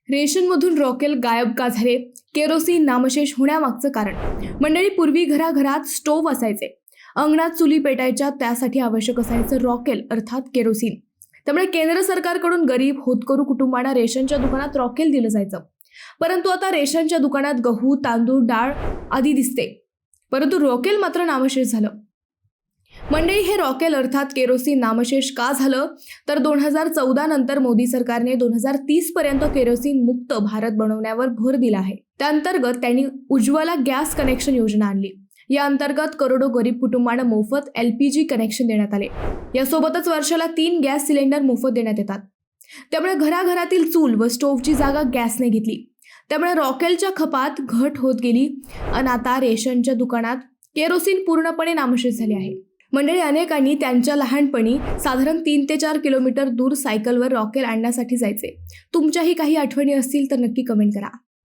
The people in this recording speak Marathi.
रेशनमधून रॉकेल गायब का झाले? केरोसिन नामशेष होण्यामागचं कारण. मंडळी, पूर्वी घराघरात स्टोव्ह असायचे. अंगणात चुली पेटायच्या, त्यासाठी आवश्यक असायचं रॉकेल अर्थात केरोसिन. त्यामुळे केंद्र सरकारकडून गरीब होतकरू कुटुंबांना रेशनच्या दुकानात रॉकेल दिलं जायचं. परंतु आता रेशनच्या दुकानात गहू, तांदूळ, डाळ आदी दिसते, परंतु रॉकेल मात्र नामशेष झालं. मंडळी, हे रॉकेल अर्थात केरोसिन नामशेष का झालं? तर 2014 नंतर मोदी सरकारने 2030 पर्यंत केरोसिन मुक्त भारत बनवण्यावर भर दिला आहे. त्याअंतर्गत त्यांनी उज्ज्वला गॅस कनेक्शन योजना आणली. या अंतर्गत करोडो गरीब कुटुंबांना मोफत LPG कनेक्शन देण्यात आले. यासोबतच वर्षाला 3 गॅस सिलेंडर मोफत देण्यात येतात. त्यामुळे घराघरातील चूल व स्टोव्हची जागा गॅसने घेतली. त्यामुळे रॉकेलच्या खपात घट होत गेली आणि आता रेशनच्या दुकानात केरोसिन पूर्णपणे नामशेष झाले आहे. मंडळी, अनेकांनी त्यांच्या लहानपणी साधारण 3 ते 4 किलोमीटर दूर सायकलवर रॉकेल आणण्यासाठी जायचे. तुमच्याही काही आठवणी असतील तर नक्की कमेंट करा.